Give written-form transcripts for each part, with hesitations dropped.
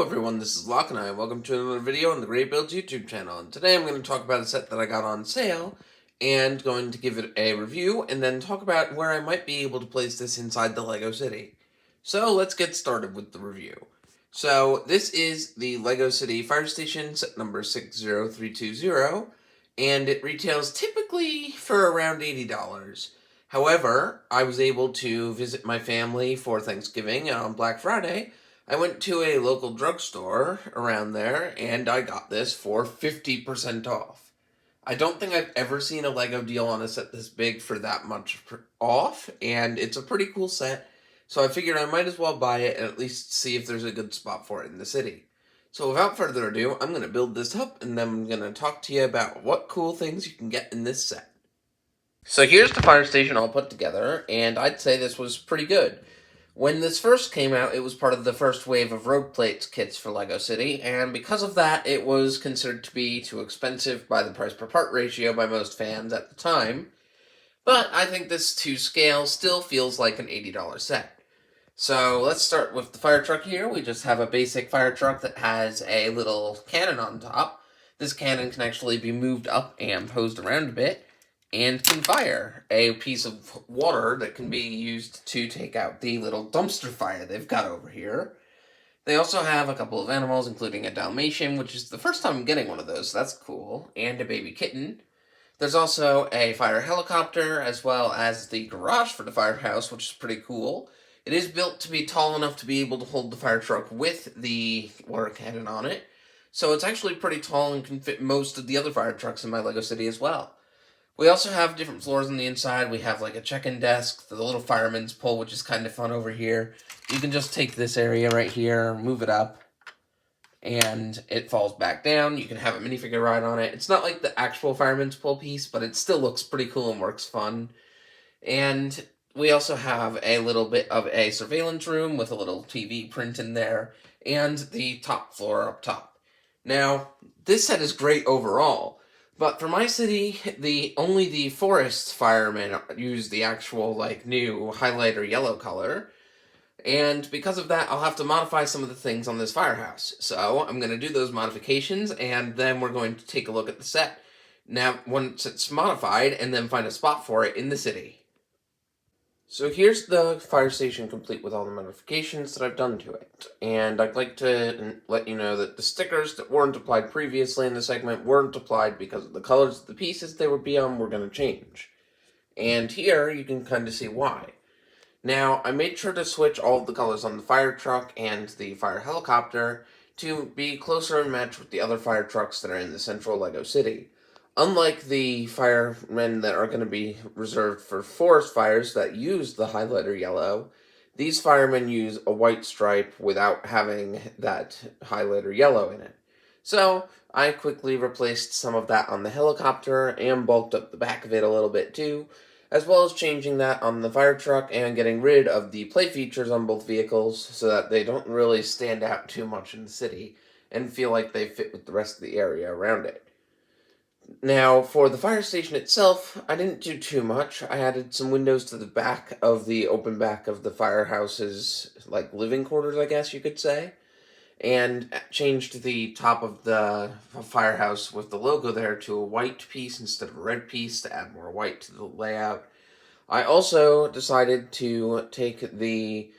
Hello everyone, this is Locke and I, and welcome to another video on the Great Builds YouTube channel. And today I'm going to talk about a set that I got on sale, and going to give it a review, and then talk about where I might be able to place this inside the LEGO City. So let's get started with the review. So this is the LEGO City Fire Station, set number 60320, and it retails typically for around $80. However, I was able to visit my family for Thanksgiving on Black Friday. I went to a local drugstore around there, and I got this for 50% off. I don't think I've ever seen a LEGO deal on a set this big for that much off, and it's a pretty cool set, so I figured I might as well buy it and at least see if there's a good spot for it in the city. So without further ado, I'm going to build this up, and then I'm going to talk to you about what cool things you can get in this set. So here's the fire station all put together, and I'd say this was pretty good. When this first came out, it was part of the first wave of road plates kits for LEGO City, and because of that, it was considered to be too expensive by the price per part ratio by most fans at the time. But I think this to scale still feels like an $80 set. So let's start with the fire truck here. We just have a basic fire truck that has a little cannon on top. This cannon can actually be moved up and posed around a bit, and can fire a piece of water that can be used to take out the little dumpster fire they've got over here. They also have a couple of animals, including a Dalmatian, which is the first time I'm getting one of those, so that's cool, and a baby kitten. There's also a fire helicopter, as well as the garage for the firehouse, which is pretty cool. It is built to be tall enough to be able to hold the fire truck with the water cannon on it, so it's actually pretty tall and can fit most of the other fire trucks in my LEGO City as well. We also have different floors on the inside. We have like a check-in desk, the little fireman's pole, which is kind of fun over here. You can just take this area right here, move it up, and it falls back down. You can have a minifigure ride on it. It's not like the actual fireman's pole piece, but it still looks pretty cool and works fun. And we also have a little bit of a surveillance room with a little TV print in there, and the top floor up top. Now, this set is great overall. But for my city, only the forest firemen use the actual, new highlighter yellow color. And because of that, I'll have to modify some of the things on this firehouse. So I'm going to do those modifications, and then we're going to take a look at the set. Now, once it's modified, and then find a spot for it in the city. So here's the fire station complete with all the modifications that I've done to it. And I'd like to let you know that the stickers that weren't applied previously in the segment weren't applied because of the colors of the pieces they would be on were going to change. And here you can kind of see why. Now, I made sure to switch all of the colors on the fire truck and the fire helicopter to be closer and match with the other fire trucks that are in the central LEGO City. Unlike the firemen that are going to be reserved for forest fires that use the highlighter yellow, these firemen use a white stripe without having that highlighter yellow in it. So I quickly replaced some of that on the helicopter and bulked up the back of it a little bit too, as well as changing that on the fire truck and getting rid of the play features on both vehicles so that they don't really stand out too much in the city and feel like they fit with the rest of the area around it. Now, for the fire station itself, I didn't do too much. I added some windows to the back of the open back of the firehouse's, living quarters, I guess you could say, and changed the top of the firehouse with the logo there to a white piece instead of a red piece to add more white to the layout. I also decided to take the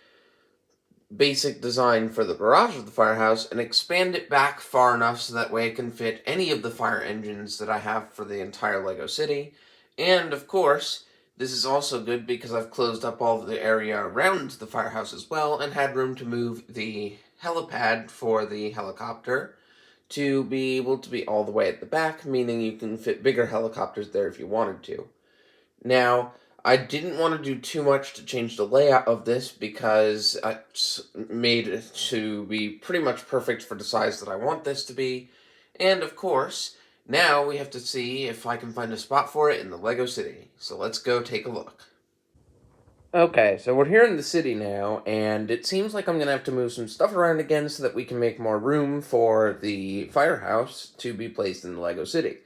basic design for the garage of the firehouse and expand it back far enough so that way it can fit any of the fire engines that I have for the entire LEGO City. And of course, this is also good because I've closed up all of the area around the firehouse as well and had room to move the helipad for the helicopter to be able to be all the way at the back, meaning you can fit bigger helicopters there if you wanted to. Now, I didn't want to do too much to change the layout of this because it's made it to be pretty much perfect for the size that I want this to be. And of course, now we have to see if I can find a spot for it in the LEGO City. So let's go take a look. Okay, so we're here in the city now, and it seems like I'm going to have to move some stuff around again so that we can make more room for the firehouse to be placed in the LEGO City.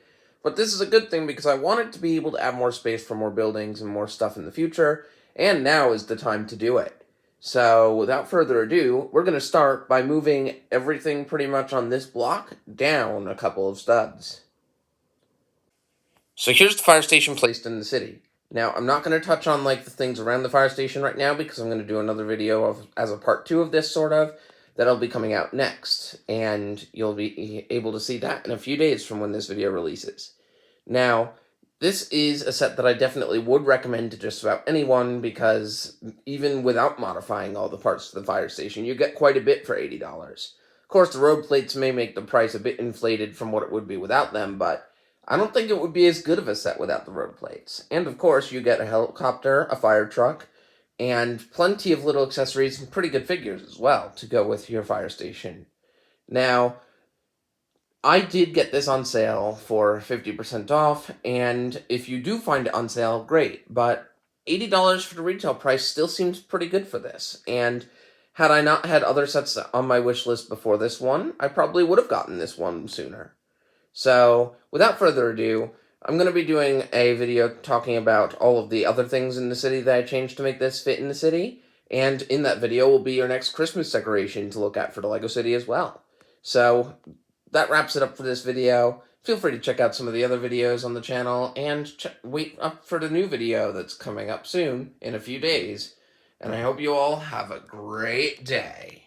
But this is a good thing because I wanted to be able to add more space for more buildings and more stuff in the future, and now is the time to do it. So without further ado, we're going to start by moving everything pretty much on this block down a couple of studs. So here's the fire station placed in the city. Now, I'm not going to touch on like the things around the fire station right now because I'm going to do another video as a part 2 of this sort of that'll be coming out next, and you'll be able to see that in a few days from when this video releases. Now, this is a set that I definitely would recommend to just about anyone because even without modifying all the parts to the fire station, you get quite a bit for $80. Of course, the road plates may make the price a bit inflated from what it would be without them, but I don't think it would be as good of a set without the road plates. And of course, you get a helicopter, a fire truck, and plenty of little accessories and pretty good figures as well to go with your fire station. Now, I did get this on sale for 50% off, and if you do find it on sale, great, but $80 for the retail price still seems pretty good for this, and had I not had other sets on my wish list before this one, I probably would have gotten this one sooner. So, without further ado, I'm going to be doing a video talking about all of the other things in the city that I changed to make this fit in the city, and in that video will be your next Christmas decoration to look at for the LEGO City as well. So, that wraps it up for this video. Feel free to check out some of the other videos on the channel, and wait up for the new video that's coming up soon, in a few days. And I hope you all have a great day.